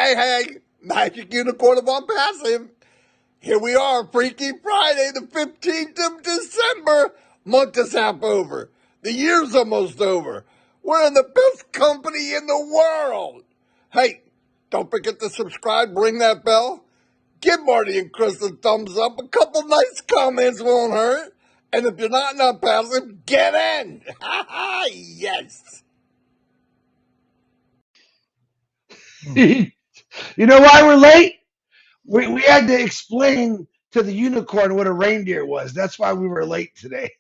Hey, Magic Unicorn of Onpassive. Here we are, Freaky Friday, the 15th of December. Month is half over. The year's almost over. We're in the best company in the world. Hey, don't forget to subscribe, ring that bell. Give Marty and Chris a thumbs up. A couple nice comments won't hurt. And if you're not in Onpassive, get in. Yes. You know why we're late? We had to explain to the unicorn what a reindeer was. That's why we were late today.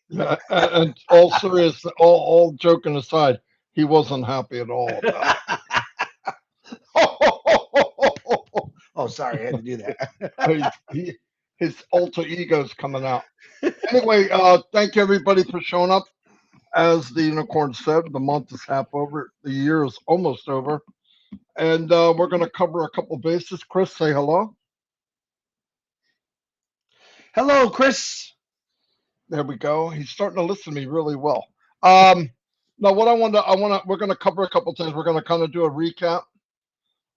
And all serious, all joking aside, he wasn't happy at all about it. Oh, sorry, I had to do that. His alter ego's coming out. Anyway, thank you everybody for showing up. As the unicorn said, the month is half over. The year is almost over. And we're going to cover a couple bases. Chris, say hello. Hello, Chris. There we go. He's starting to listen to me really well. Now, what we're going to cover a couple things. We're going to kind of do a recap.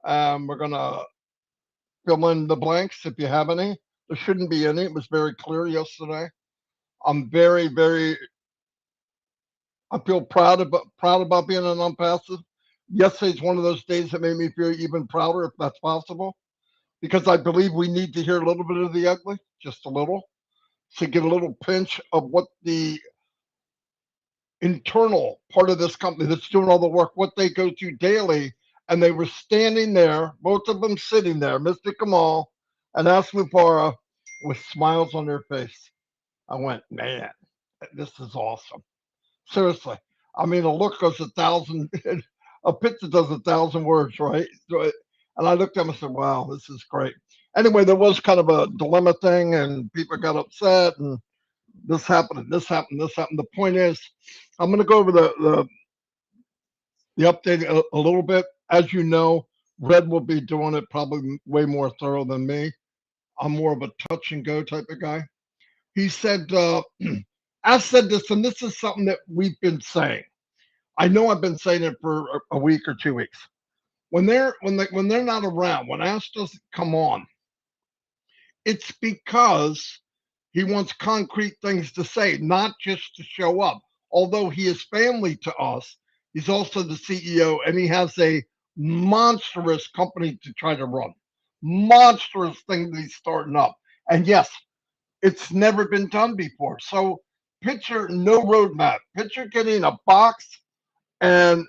We're going to fill in the blanks if you have any. There shouldn't be any. It was very clear yesterday. I'm very, I feel proud about being an Onpassive. Yesterday's one of those days that made me feel even prouder, if that's possible, because I believe we need to hear a little bit of the ugly, just a little, to get a little pinch of what the internal part of this company that's doing all the work, what they go through daily. And they were standing there, both of them sitting there, Mr. Kamal and Asmupara, with smiles on their face. I went, man, this is awesome. Seriously. I mean, a look goes 1,000, a picture does 1,000 words, right? And I looked at them and said, wow, this is great. Anyway, there was kind of a dilemma thing, and people got upset, and this happened, and this happened, this happened. The point is, I'm going to go over the update a little bit. As you know, Red will be doing it probably way more thorough than me. I'm more of a touch and go type of guy. He said, I said this, and this is something that we've been saying. I know I've been saying it for a week or 2 weeks. When they're not around, when Ash doesn't come on, it's because he wants concrete things to say, not just to show up. Although he is family to us, he's also the CEO, and he has a monstrous company to try to run. Monstrous thing that he's starting up. And yes, it's never been done before. So picture no roadmap. Picture getting a box and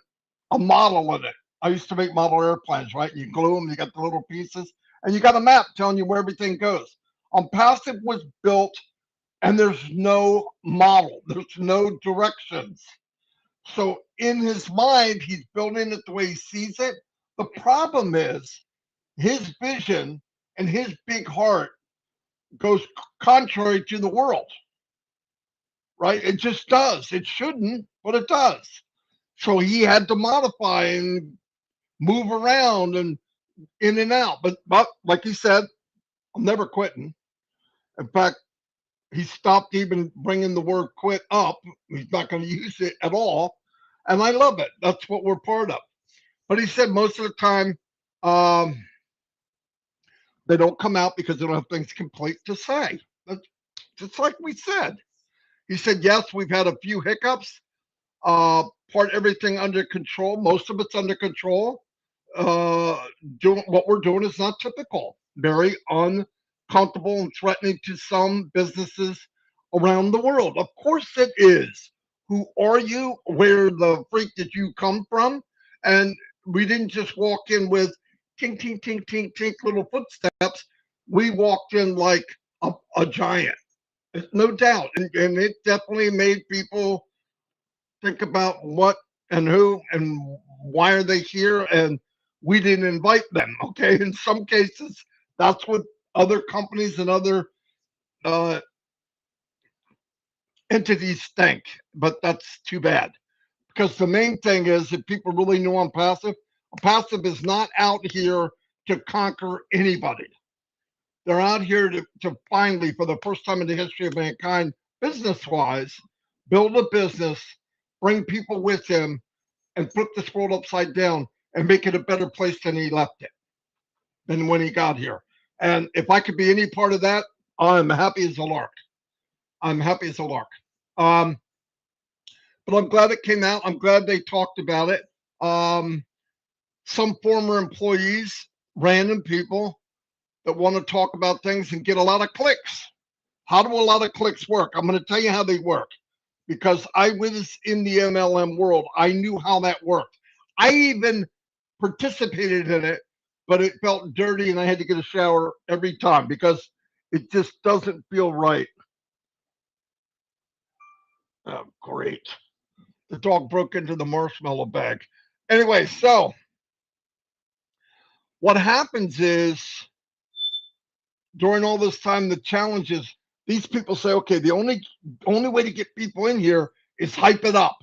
a model in it. I used to make model airplanes, right? You glue them, you got the little pieces, and you got a map telling you where everything goes. Onpassive was built, and there's no model. There's no directions. So in his mind, he's building it the way he sees it. The problem is his vision and his big heart goes contrary to the world, right? It just does. It shouldn't, but it does. So he had to modify and move around and in and out. But like he said, I'm never quitting. In fact, he stopped even bringing the word quit up. He's not going to use it at all. And I love it. That's what we're part of. But he said most of the time, they don't come out because they don't have things complete to say. That's just like we said. He said, yes, we've had a few hiccups. Part everything under control. Most of it's under control. Doing what we're doing is not typical. Very uncomfortable and threatening to some businesses around the world. Of course it is. Who are you? Where the freak did you come from? And we didn't just walk in with tink, tink, tink, tink, tink little footsteps. We walked in like a giant, no doubt. And it definitely made people think about what and who and why are they here. And we didn't invite them. Okay. In some cases, that's what other companies and other uh, entities think, but that's too bad. Because the main thing is if people really knew Passive is not out here to conquer anybody. They're out here to finally, for the first time in the history of mankind, business wise, build a business, bring people with him, and flip this world upside down and make it a better place than he left it, than when he got here. And if I could be any part of that, I'm happy as a lark. I'm happy as a lark. Um, but I'm glad it came out. I'm glad they talked about it. Um, some former employees, random people that want to talk about things and get a lot of clicks. How do a lot of clicks work? I'm going to tell you how they work because I was in the MLM world. I knew how that worked. I even participated in it, but it felt dirty and I had to get a shower every time because it just doesn't feel right. Oh, great. The dog broke into the marshmallow bag. Anyway, so what happens is during all this time, the challenges, these people say, okay, the only way to get people in here is hype it up.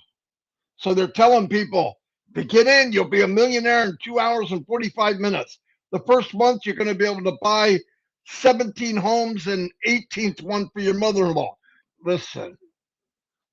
So they're telling people to get in, you'll be a millionaire in 2 hours and 45 minutes. The first month, you're going to be able to buy 17 homes and 18th one for your mother-in-law. Listen,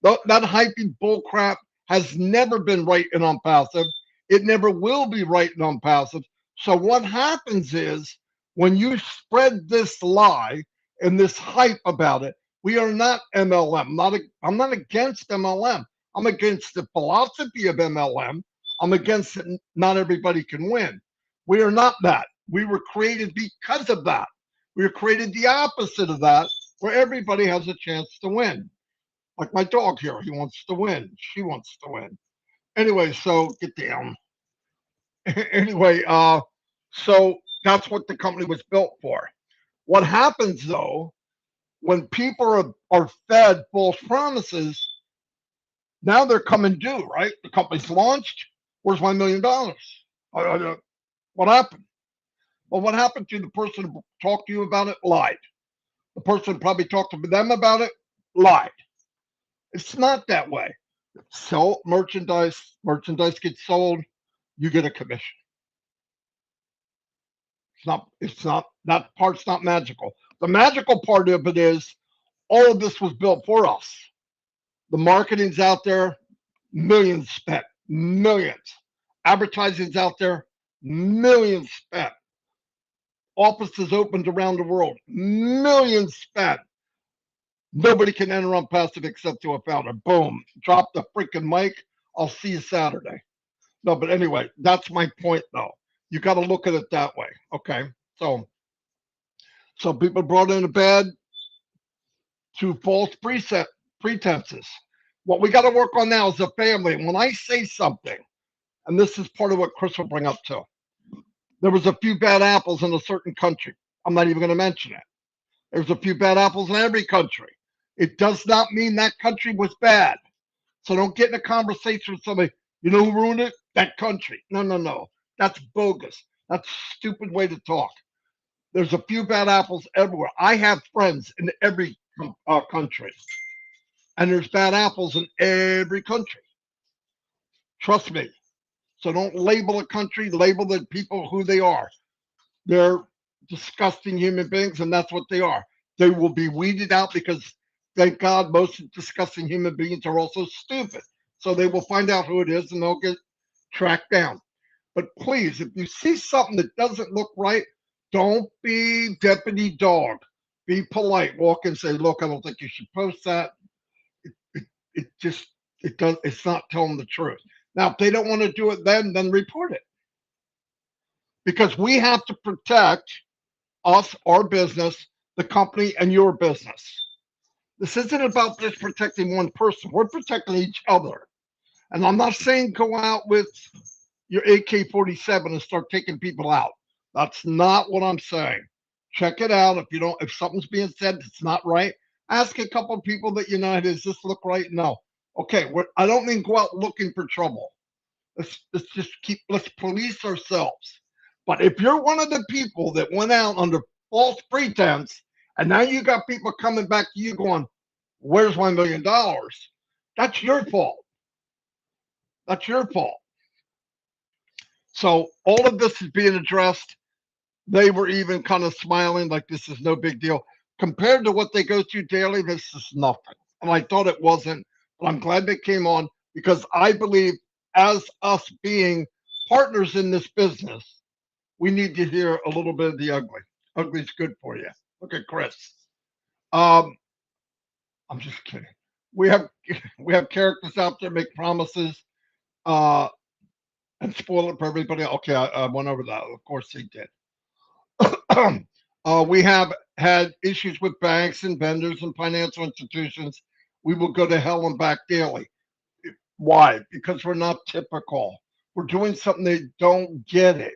that hypey bullcrap has never been right in Onpassive. It never will be right in Onpassive. So what happens is when you spread this lie and this hype about it, we are not MLM. I'm not against MLM. I'm against the philosophy of MLM. I'm against it. Not everybody can win. We are not that. We were created because of that. We were created the opposite of that, where everybody has a chance to win. Like my dog here, he wants to win. She wants to win. Anyway, so get down. Anyway, so that's what the company was built for. What happens though, when people are fed false promises, now they're coming due, right? The company's launched. Where's my $1 million? What happened? Well, what happened to the person who talked to you about it? Lied. The person who probably talked to them about it? Lied. It's not that way. Sell merchandise gets sold, you get a commission. It's not that part's not magical. The magical part of it is all of this was built for us. The marketing's out there, millions spent, millions. Advertising's out there, millions spent. Offices opened around the world, millions spent. Nobody can enter Onpassive except to a founder. Boom, drop the freaking mic. I'll see you Saturday. No, but anyway, that's my point though. You got to look at it that way. Okay. So some people brought in a bed to false pretenses. What we got to work on now is a family. And when I say something, and this is part of what Chris will bring up too, there was a few bad apples in a certain country. I'm not even going to mention it. There's a few bad apples in every country. It does not mean that country was bad. So don't get in a conversation with somebody, you know who ruined it? That country. No, no, no. That's bogus. That's a stupid way to talk. There's a few bad apples everywhere. I have friends in every country, and there's bad apples in every country. Trust me. So don't label a country, label the people who they are. They're disgusting human beings, and that's what they are. They will be weeded out because, thank God, most disgusting human beings are also stupid. So they will find out who it is, and they'll get tracked down. But please, if you see something that doesn't look right, don't be deputy dog. Be polite. Walk and say, "Look, I don't think you should post that." It just it does. It's not telling the truth. Now, if they don't want to do it, then report it because we have to protect us, our business, the company, and your business. This isn't about just protecting one person. We're protecting each other. And I'm not saying go out with your AK-47 and start taking people out. That's not what I'm saying. Check it out. If something's being said that's not right, ask a couple of people that you know, does this look right? No. Okay, I don't mean go out looking for trouble. Let's police ourselves. But if you're one of the people that went out under false pretense, and now you got people coming back to you going, "Where's my $1 million?" That's your fault. That's your fault. So all of this is being addressed. They were even kind of smiling like this is no big deal. Compared to what they go through daily, this is nothing. And I thought it wasn't, but I'm glad they came on because I believe as us being partners in this business, we need to hear a little bit of the ugly. Ugly's good for you. Look at Chris. Um, I'm just kidding. We have we have characters out there make promises uh, and spoil it for everybody. Okay, I went over that. Of course he did. We have had issues with banks and vendors and financial institutions. We will go to hell and back daily. Why? Because we're not typical. We're doing something they don't get it.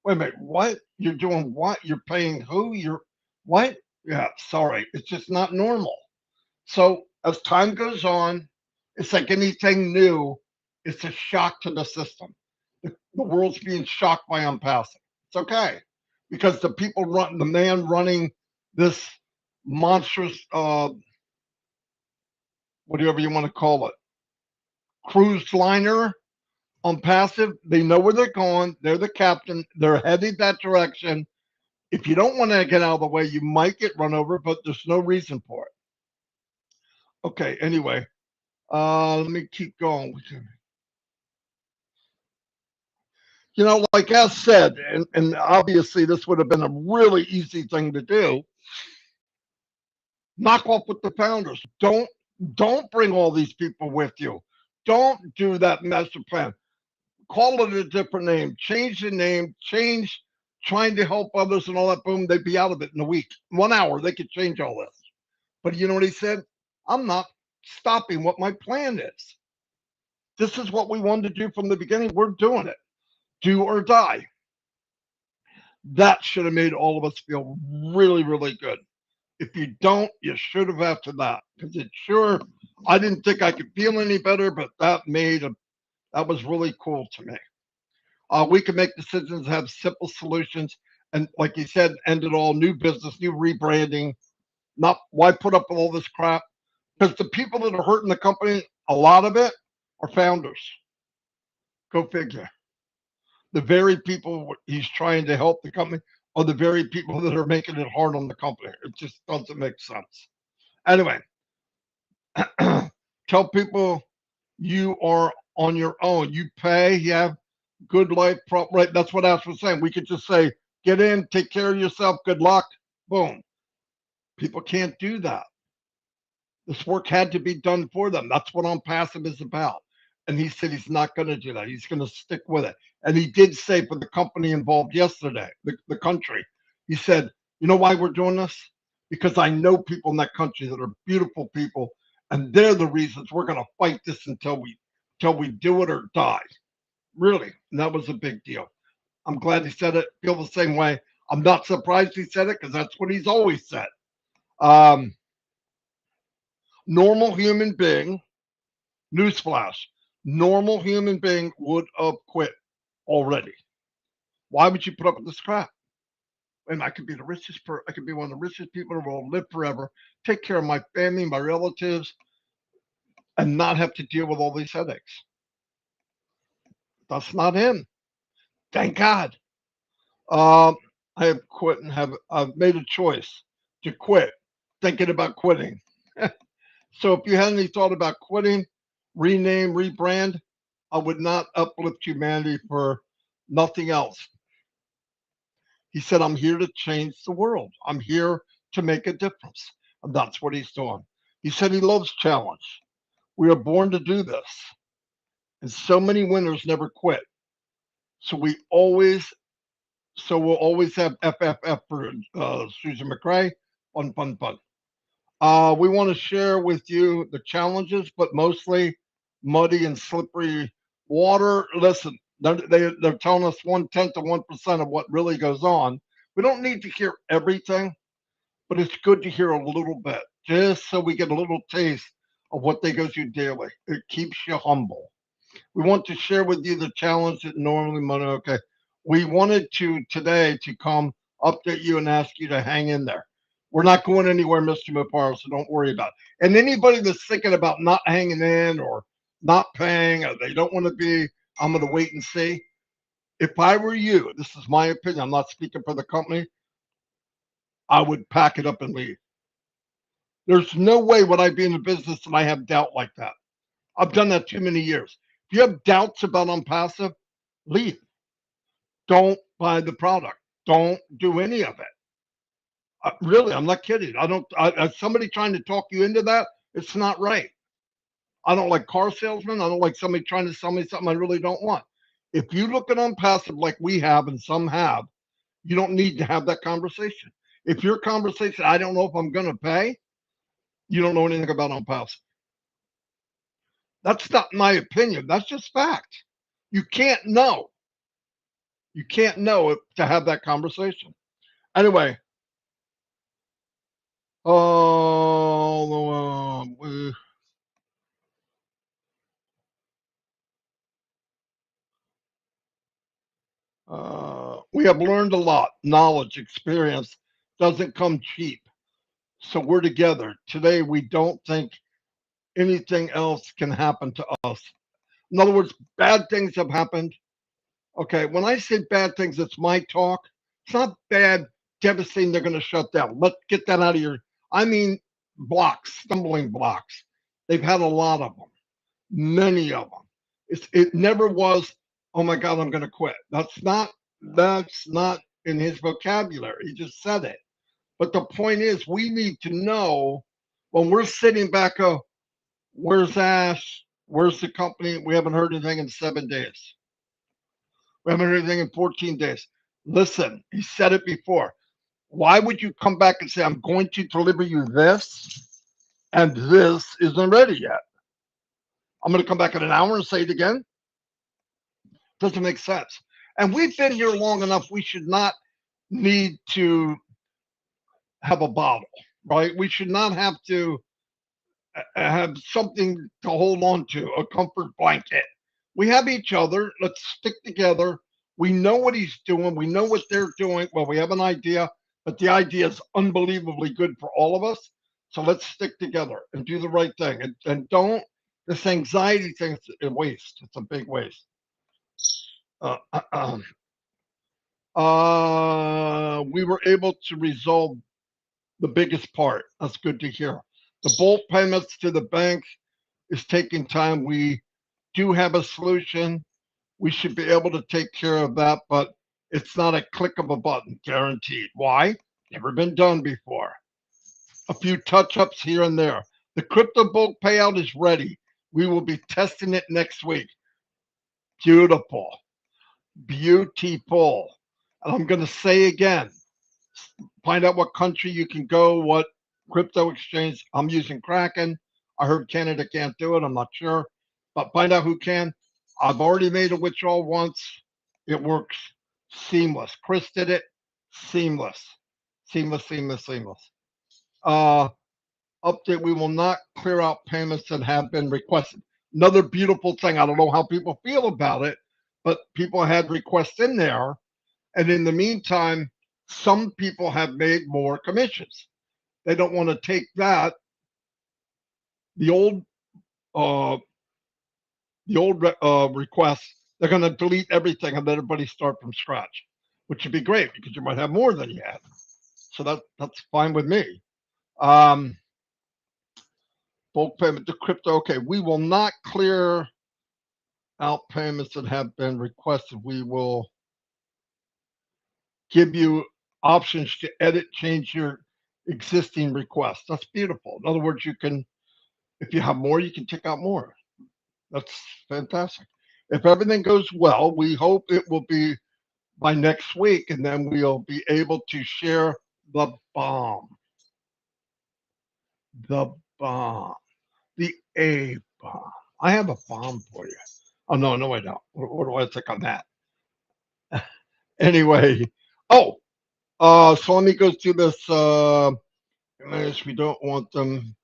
Wait a minute, what? You're doing what? You're paying who? You're what? Yeah, sorry. It's just not normal. So as time goes on, it's like anything new, it's a shock to the system. The world's being shocked by Unpassive. It's okay because the man running this monstrous, whatever you want to call it, cruise liner Unpassive, they know where they're going. They're the captain. They're headed that direction. If you don't want to get out of the way, you might get run over, but there's no reason for it. Okay, anyway, let me keep going. Like as said, and obviously this would have been a really easy thing to do. Knock off with the founders. Don't bring all these people with you. Don't do that master plan. Call it a different name. Change the name. Change trying to help others and all that. Boom, they'd be out of it in a week. 1 hour, they could change all this. But you know what he said? I'm not stopping what my plan is. This is what we wanted to do from the beginning. We're doing it. Do or die. That should have made all of us feel really, really good. If you don't, you should have after that. Because I didn't think I could feel any better, but that was really cool to me. We can make decisions, have simple solutions, and like you said, end it all. New business, new rebranding. Not why put up with all this crap? Because the people that are hurting the company, a lot of it are founders. Go figure. The very people he's trying to help the company are the very people that are making it hard on the company. It just doesn't make sense. Anyway, tell people you are on your own. You pay, you have good life, right? That's what Ash was saying. We could just say, get in, take care of yourself, good luck, boom. People can't do that. This work had to be done for them. That's what Onpassive is about. And he said he's not going to do that. He's going to stick with it. And he did say for the company involved yesterday, the country, he said, you know why we're doing this? Because I know people in that country that are beautiful people, and they're the reasons we're going to fight this until we do it or die. Really. And that was a big deal. I'm glad he said it. Feel the same way. I'm not surprised he said it because that's what he's always said. Um, Normal human being, newsflash, normal human being would have quit already. Why would you put up with this crap? And I could be I could be one of the richest people in the world, live forever, take care of my family, my relatives, and not have to deal with all these headaches. That's not him. Thank God. Um, I have quit and I've made a choice to quit, thinking about quitting. So if you had any thought about quitting, rename, rebrand, I would not uplift humanity for nothing else. He said, I'm here to change the world. I'm here to make a difference. And that's what he's doing. He said he loves challenge. We are born to do this. And so many winners never quit. So we'll always have FFF for Susan McRae. Fun, fun, fun. We want to share with you the challenges, but mostly muddy and slippery water. Listen, they're telling us 1/10 of 1% of what really goes on. We don't need to hear everything, but it's good to hear a little bit, just so we get a little taste of what they go through daily. It keeps you humble. We want to share with you the challenge that normally money. Okay, we wanted to today to come update you and ask you to hang in there. We're not going anywhere, Mr. Mopar, so don't worry about it. And anybody that's thinking about not hanging in or not paying or they don't want to be, I'm going to wait and see. If I were you, this is my opinion, I'm not speaking for the company, I would pack it up and leave. There's no way would I be in the business and I have doubt like that. I've done that too many years. If you have doubts about Unpassive, leave. Don't buy the product. Don't do any of it. Really, I'm not kidding. I don't. As somebody trying to talk you into that, it's not right. I don't like car salesmen. I don't like somebody trying to sell me something I really don't want. If you look at Unpassive like we have and some have, you don't need to have that conversation. If your conversation, I don't know if I'm going to pay, you don't know anything about Unpassive. That's not my opinion. That's just fact. You can't know. You can't know to have that conversation. Anyway, oh, we have learned a lot. Knowledge, experience doesn't come cheap. So we're together. Today, we don't think anything else can happen to us. In other words, bad things have happened. Okay, when I say bad things, it's my talk. It's not bad, devastating, they're going to shut down. Let's get that out of your. I mean, blocks, stumbling blocks. They've had a lot of them, many of them. It never was, oh my God, I'm going to quit. That's not in his vocabulary. He just said it. But the point is, we need to know when we're sitting back, where's Ash? Where's the company? We haven't heard anything in 7 days. We haven't heard anything in 14 days. Listen, he said it before. Why would you come back and say, I'm going to deliver you this, and this isn't ready yet? I'm going to come back in an hour and say it again? Doesn't make sense. And we've been here long enough. We should not need to have a bottle, right? We should not have to have something to hold on to, a comfort blanket. We have each other. Let's stick together. We know what he's doing. We know what they're doing. Well, we have an idea, but the idea is unbelievably good for all of us. So let's stick together and do the right thing. And don't, this anxiety thing is a waste. It's a big waste. Uh, we were able to resolve the biggest part. That's good to hear. The bulk payments to the bank is taking time. We do have a solution. We should be able to take care of that, but it's not a click of a button, guaranteed. Why? Never been done before. A few touch ups here and there. The crypto bulk payout is ready. We will be testing it next week. Beautiful. Beautiful. And I'm going to say again, find out what country you can go, what crypto exchange. I'm using Kraken. I heard Canada can't do it. I'm not sure, but find out who can. I've already made a withdrawal once. It works seamless. Chris did it. Seamless. Seamless, seamless, seamless. Update, we will not clear out payments that have been requested. Another beautiful thing. I don't know how people feel about it, but people had requests in there. And in the meantime, some people have made more commissions. They don't want to take that. The old uh, requests, they're going to delete everything and let everybody start from scratch, which would be great because you might have more than you had. So that's fine with me. Bulk payment to crypto. Okay, we will not clear out payments that have been requested. We will give you options to edit, change your existing request. That's beautiful. In other words, you can, if you have more, you can take out more. That's fantastic. If everything goes well, we hope it will be by next week, and then we'll be able to share the bomb. the bomb, the A bomb. I have a bomb for you. Oh no, no, I don't. What do I think on that? Anyway, oh, so let me go through this. We don't want them.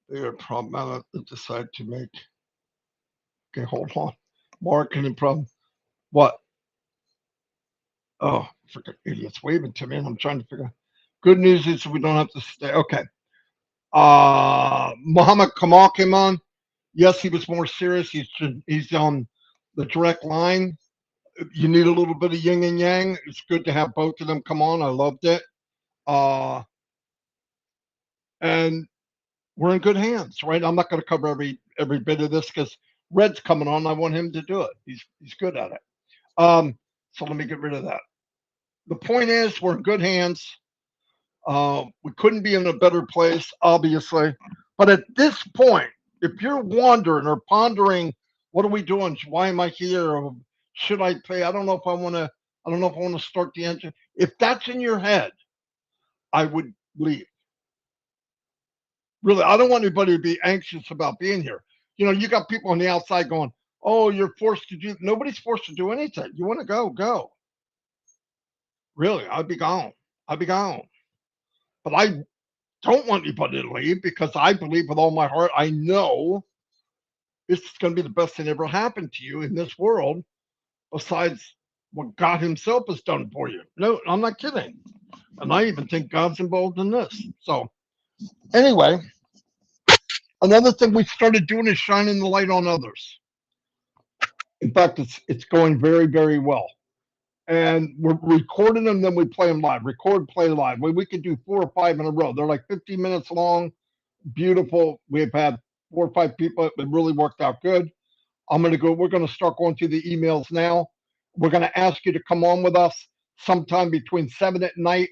They're problematic. Decide to make. Okay, hold on. Marketing problem. What? Oh, freaking idiots waving to me, and I'm trying to figure out. Good news is we don't have to stay. Okay. Muhammad Kamal came on. Yes, he was more serious. He's on the direct line. You need a little bit of yin and yang. It's good to have both of them come on. I loved it. Uh, and we're in good hands, right? I'm not going to cover every bit of this because Red's coming on. I want him to do it. He's good at it. So let me get rid of that. The point is, we're in good hands. We couldn't be in a better place, obviously. But at this point, if you're wondering or pondering, what are we doing? Why am I here? Or should I pay? I don't know if I want to. I don't know if I want to start the engine. If that's in your head, I would leave. Really, I don't want anybody to be anxious about being here. You got people on the outside going, "Oh, you're forced to do." Nobody's forced to do anything. You want to go, go. Really, I'd be gone. I'd be gone. But I don't want anybody to leave because I believe with all my heart, I know it's going to be the best thing ever happened to you in this world, besides what God Himself has done for you. No, I'm not kidding. And I even think God's involved in this. So, anyway, another thing we started doing is shining the light on others. In fact, it's going very, very well. And we're recording them, then we play them live. Record, play live. We could do 4 or 5 in a row. They're like 15 minutes long. Beautiful. We've had 4 or 5 people. It really worked out good. We're going to start going through the emails now. We're going to ask you to come on with us sometime between 7 at night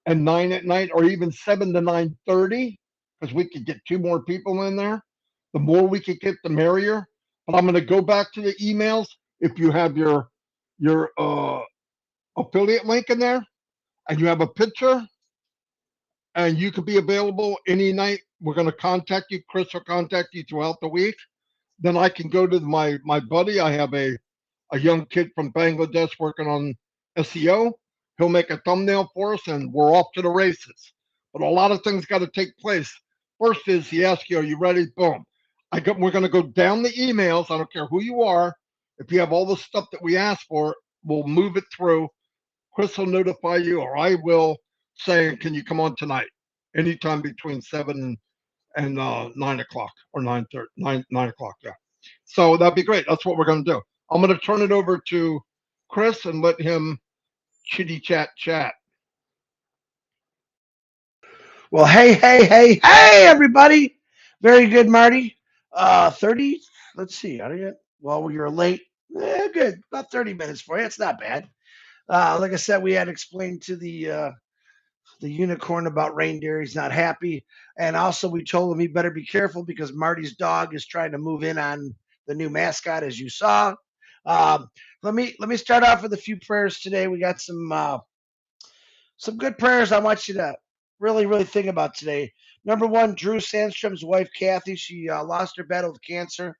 and 9 at night, or even 7 to 9:30, because we could get 2 more people in there. The more we could get, the merrier. But I'm going to go back to the emails. If you have your affiliate link in there and you have a picture and you could be available any night, we're going to contact you. Chris will contact you throughout the week. Then I can go to my buddy. I have a young kid from Bangladesh working on SEO. He'll make a thumbnail for us, and we're off to the races. But a lot of things got to take place. First is he asks you, "Are you ready?" Boom. We're going to go down the emails. I don't care who you are. If you have all the stuff that we asked for, we'll move it through. Chris will notify you, or I will, saying, "Can you come on tonight?" Anytime between 7 and 9 o'clock, or 9:30, 9 o'clock. Yeah. So that'd be great. That's what we're going to do. I'm going to turn it over to Chris and let him chitty chat. Well, hey, everybody. Very good, Marty. 30, let's see. How do you, well, you're late. Good. About 30 minutes for you. It's not bad. Like I said, we had explained to the unicorn about reindeer. He's not happy. And also we told him he better be careful because Marty's dog is trying to move in on the new mascot, as you saw. Um, let me start off with a few prayers today. We got some good prayers I want you to really think about today. Number one, Drew Sandstrom's wife, Kathy. She lost her battle with cancer.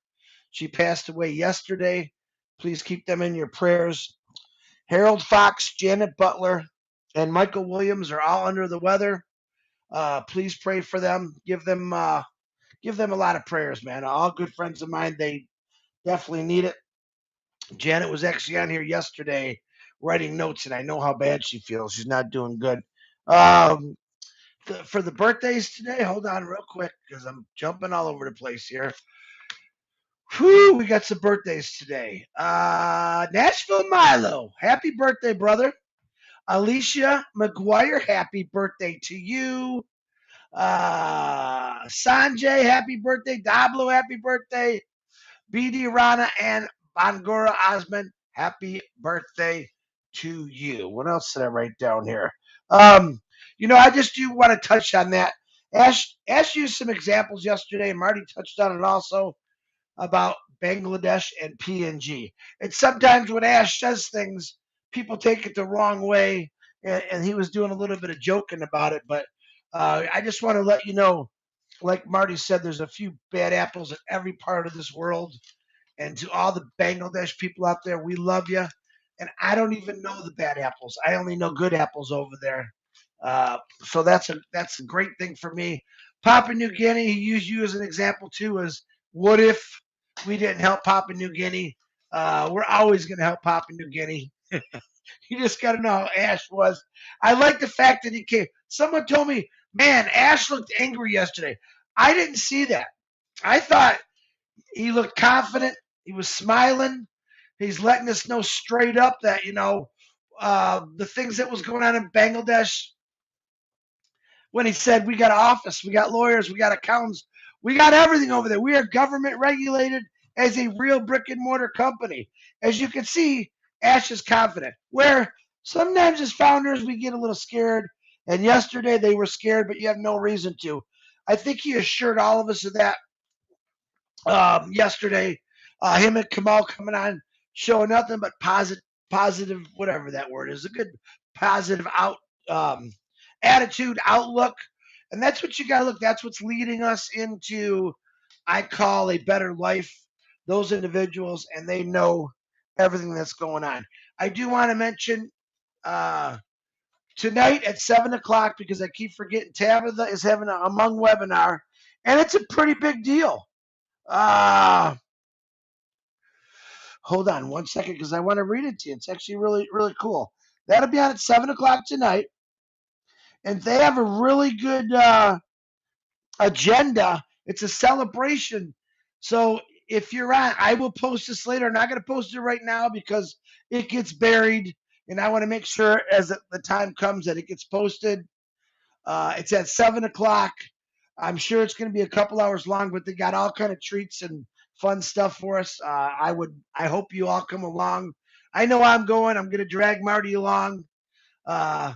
She passed away yesterday. Please keep them in your prayers. Harold Fox, Janet Butler, and Michael Williams are all under the weather. Please pray for them. Give them a lot of prayers, man. All good friends of mine. They definitely need it. Janet was actually on here yesterday writing notes, and I know how bad she feels. She's not doing good. Um, for the birthdays today, hold on real quick because I'm jumping all over the place here. Whew, we got some birthdays today. Nashville Milo, happy birthday, brother. Alicia McGuire, happy birthday to you. Sanjay, happy birthday. Dablo, happy birthday. BD Rana and Bangura Osman, happy birthday to you. What else did I write down here? I just do want to touch on that. Ash used some examples yesterday, and Marty touched on it also about Bangladesh and PNG. And sometimes when Ash says things, people take it the wrong way, and he was doing a little bit of joking about it. But I just want to let you know like Marty said, there's a few bad apples in every part of this world. And to all the Bangladesh people out there, we love you. And I don't even know the bad apples. I only know good apples over there. So that's a great thing for me. Papua New Guinea, he used you as an example too. As what if we didn't help Papua New Guinea? We're always going to help Papua New Guinea. You just got to know how Ash was. I like the fact that he came. Someone told me, man, Ash looked angry yesterday. I didn't see that. I thought he looked confident. He was smiling. He's letting us know straight up that, the things that was going on in Bangladesh when he said, we got an office, we got lawyers, we got accountants, we got everything over there. We are government regulated as a real brick and mortar company. As you can see, Ash is confident. Where sometimes as founders, we get a little scared. And yesterday they were scared, but you have no reason to. I think he assured all of us of that yesterday. Him and Kamal coming on, showing nothing but positive, whatever that word is, a good positive attitude, outlook, and that's what you got to look. That's what's leading us into, I call a better life. Those individuals, and they know everything that's going on. I do want to mention tonight at 7 o'clock, because I keep forgetting, Tabitha is having a Among webinar, and it's a pretty big deal. Hold on 1 second, because I want to read it to you. It's actually really, really cool. That'll be on at 7 o'clock tonight, and they have a really good agenda. It's a celebration. So if you're on, I will post this later. I'm not going to post it right now because it gets buried, and I want to make sure as the time comes that it gets posted. It's at 7 o'clock. I'm sure it's going to be a couple hours long, but they got all kind of treats and fun stuff for us. I hope you all come along. I know I'm going. I'm going to drag Marty along. Uh,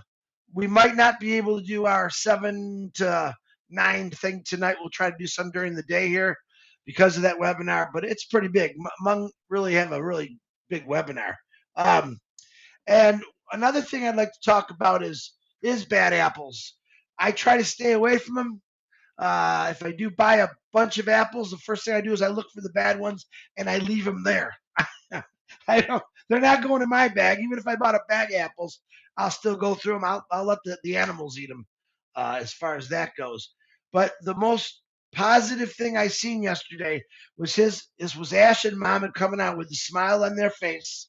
we might not be able to do our 7 to 9 thing tonight. We'll try to do some during the day here because of that webinar, but it's pretty big. Hmong really have a really big webinar. And another thing I'd like to talk about is bad apples. I try to stay away from them. If I do buy a bunch of apples, the first thing I do is I look for the bad ones and I leave them there. I don't. They're not going in my bag. Even if I bought a bag of apples, I'll still go through them. I'll let the animals eat them, as far as that goes. But the most positive thing I seen yesterday was was Ash and Mama coming out with a smile on their face.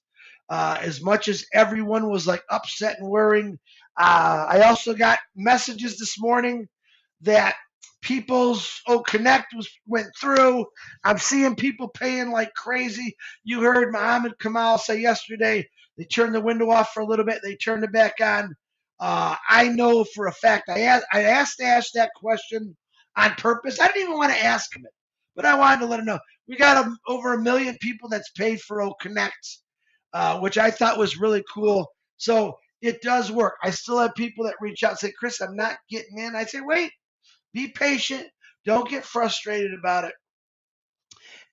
As much as everyone was like upset and worrying, I also got messages this morning that people's Connect went through. I'm seeing people paying like crazy. You heard Muhammad Kamal say yesterday they turned the window off for a little bit. They turned it back on. I know for a fact. I asked Ash that question on purpose. I didn't even want to ask him it, but I wanted to let him know. We got over 1 million people that's paid for Connect, which I thought was really cool. So it does work. I still have people that reach out and say, Chris, I'm not getting in. I say, wait, be patient. Don't get frustrated about it,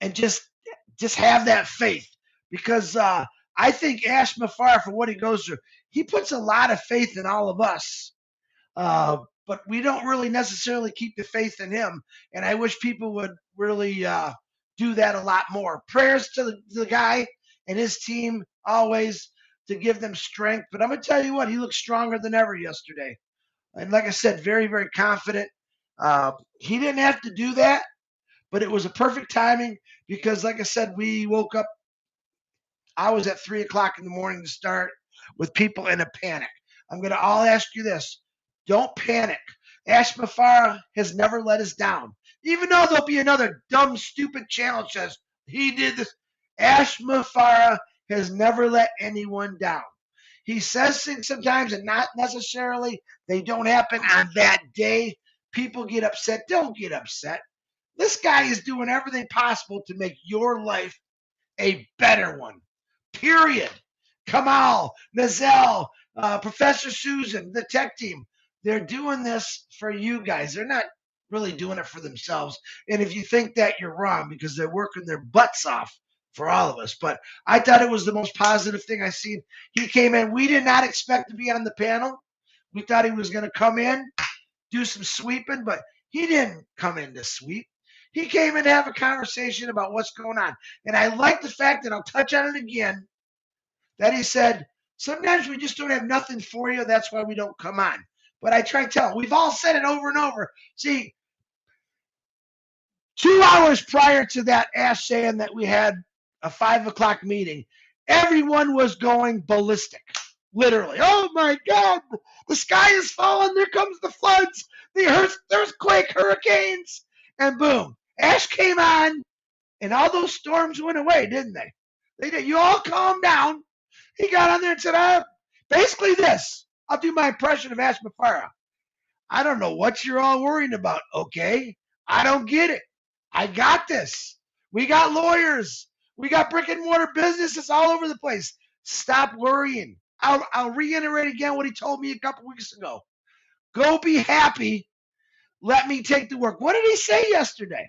and just have that faith. Because I think Ash Mafar, for what he goes through, he puts a lot of faith in all of us. But we don't really necessarily keep the faith in him. And I wish people would really do that a lot more. Prayers to the guy and his team always to give them strength. But I'm going to tell you what, he looked stronger than ever yesterday. And like I said, very, very confident. He didn't have to do that, but it was a perfect timing because, like I said, we woke up. I was at 3 o'clock in the morning to start with people in a panic. I'm going to all ask you this. Don't panic. Ash Mafara has never let us down. Even though there'll be another dumb, stupid challenge says he did this, Ash Mafara has never let anyone down. He says things sometimes and not necessarily they don't happen on that day. People get upset. Don't get upset. This guy is doing everything possible to make your life a better one. Period. Kamal, Nazel, Professor Susan, the tech team, they're doing this for you guys. They're not really doing it for themselves. And if you think that, you're wrong because they're working their butts off for all of us. But I thought it was the most positive thing I've seen. He came in. We did not expect to be on the panel. We thought he was going to come in, do some sweeping, but He didn't come in to sweep. He came in to have a conversation about what's going on. And I like the fact, and I'll touch on it again, that he said, sometimes we just don't have nothing for you. That's why we don't come on. But I try to tell him, we've all said it over and over. See, 2 hours prior to that Ash saying that we had a 5 o'clock meeting, everyone was going ballistic. Literally. Oh my God, the sky is falling. There comes the floods, the earthquake, hurricanes. And boom, Ash came on, and all those storms went away, didn't they? They did. You all calmed down. He got on there and said, basically this. I'll do my impression of Ash Mafara. I don't know what you're all worrying about, okay? I don't get it. I got this. We got lawyers. We got brick and mortar businesses all over the place. Stop worrying. I'll reiterate again what he told me a couple weeks ago. Go be happy. Let me take the work. What did he say yesterday?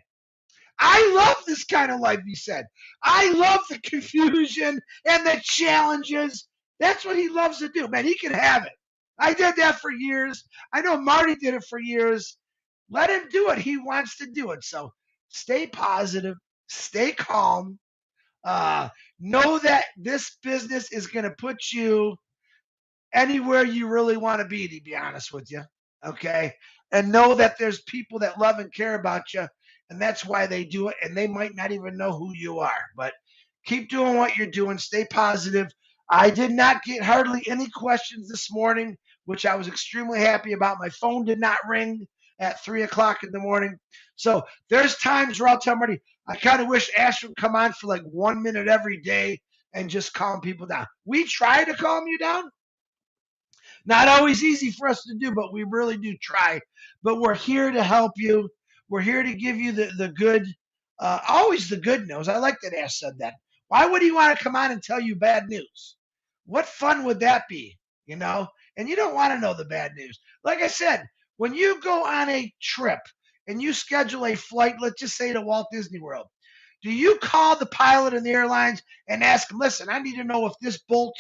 I love this kind of life, he said. I love the confusion and the challenges. That's what he loves to do. Man, he can have it. I did that for years. I know Marty did it for years. Let him do it. He wants to do it. So stay positive, stay calm. Know that this business is going to put you anywhere you really want to be honest with you. Okay. And know that there's people that love and care about you. And that's why they do it. And they might not even know who you are. But keep doing what you're doing. Stay positive. I did not get hardly any questions this morning, which I was extremely happy about. My phone did not ring at 3 o'clock in the morning. So there's times where I'll tell Marty, I kind of wish Ash would come on for like 1 minute every day and just calm people down. We try to calm you down. Not always easy for us to do, but we really do try. But we're here to help you. We're here to give you the good, always the good news. I like that Ash said that. Why would he want to come on and tell you bad news? What fun would that be? You know? And you don't want to know the bad news. Like I said, when you go on a trip and you schedule a flight, let's just say to Walt Disney World, do you call the pilot and the airlines and ask them, listen, I need to know if this bolt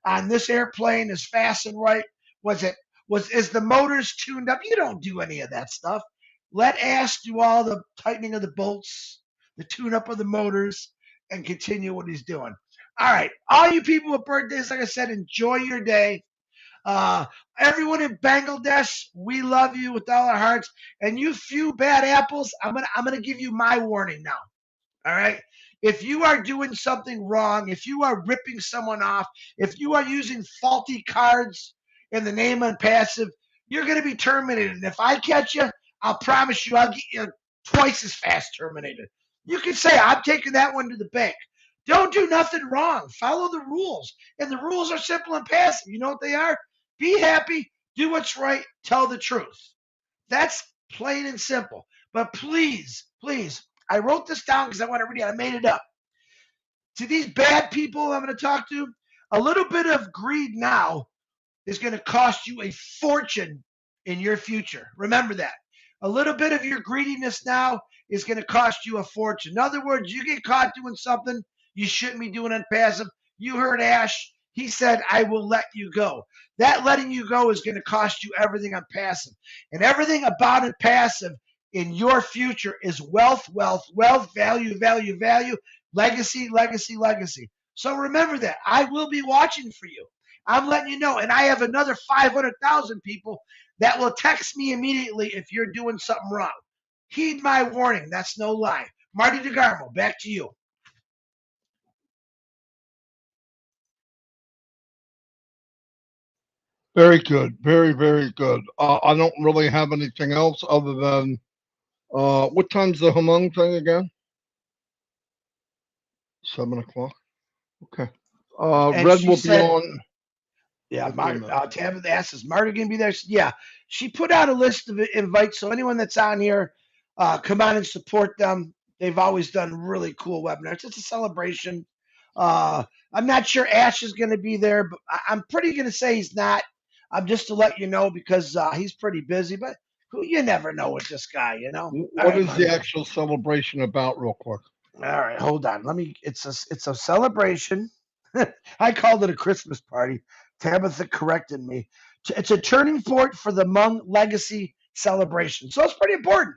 on this airplane is fastened right? Is the motors tuned up? You don't do any of that stuff. Let Ash do all the tightening of the bolts, the tune up of the motors, and continue what he's doing. All right, all you people with birthdays, like I said, enjoy your day. Uh, Everyone in Bangladesh, we love you with all our hearts. And you few bad apples, I'm gonna give you my warning now. All right. If you are doing something wrong, if you are ripping someone off, if you are using faulty cards in the name Unpassive, you're going to be terminated. And if I catch you, I'll promise you I'll get you twice as fast terminated. You can say, I'm taking that one to the bank. Don't do nothing wrong. Follow the rules. And the rules are simple and passive. You know what they are? Be happy, do what's right, tell the truth. That's plain and simple. But please, please, I wrote this down because I want to read it. I made it up. To these bad people I'm going to talk to, a little bit of greed now is going to cost you a fortune in your future. Remember that. A little bit of your greediness now is going to cost you a fortune. In other words, you get caught doing something you shouldn't be doing on passive. You heard Ash. He said, I will let you go. That letting you go is going to cost you everything on passive. And everything about it passive in your future is wealth, wealth, wealth, value, value, value, legacy, legacy, legacy. So remember that. I will be watching for you. I'm letting you know. And I have another 500,000 people that will text me immediately if you're doing something wrong. Heed my warning. That's no lie. Marty Degarmo, back to you. Very good. Very, very good. I don't really have anything else other than what time's the Hamung thing again? 7 o'clock. Okay. And Red she will be said, on. yeah, Hopefully not. Tabitha asks, is Marty going to be there? Yeah, she put out a list of invites. So anyone that's on here, come on and support them. They've always done really cool webinars. It's a celebration. I'm not sure Ash is going to be there, but I'm pretty going to say he's not. I'm just to let you know because he's pretty busy, but you never know with this guy, you know. All What right, is Marty. the actual celebration about, real quick? All right, hold on. It's a celebration. I called it a Christmas party. Tabitha corrected me. It's a turning point for the Hmong legacy celebration. So it's pretty important.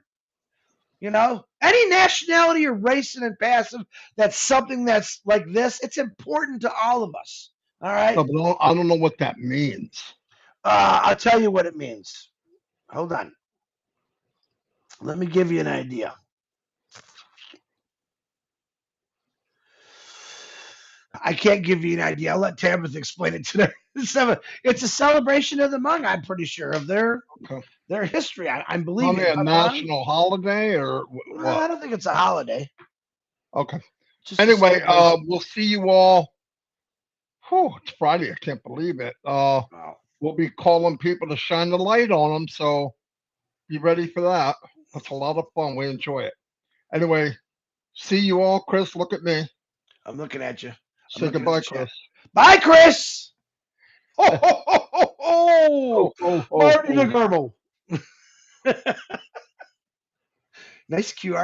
You know, any nationality or race in Unpassive, that's something that's like this. It's important to all of us. All right. No, but I don't know what that means. I'll tell you what it means. Hold on. Let me give you an idea. I can't give you an idea. I'll let Tabitha explain it to them. It's a celebration of the Hmong, I'm pretty sure, of their history. I'm believing. Probably a national holiday or what? I don't think it's a holiday. Okay. Just anyway, we'll see you all. Oh, it's Friday. I can't believe it. We'll be calling people to shine the light on them. So be ready for that. It's a lot of fun. We enjoy it. Anyway, see you all. Chris, look at me. I'm looking at you. Say goodbye, Chris. Bye, Chris. Ho, ho, ho, ho, Oh, ho. Marty Degarmo. Nice QR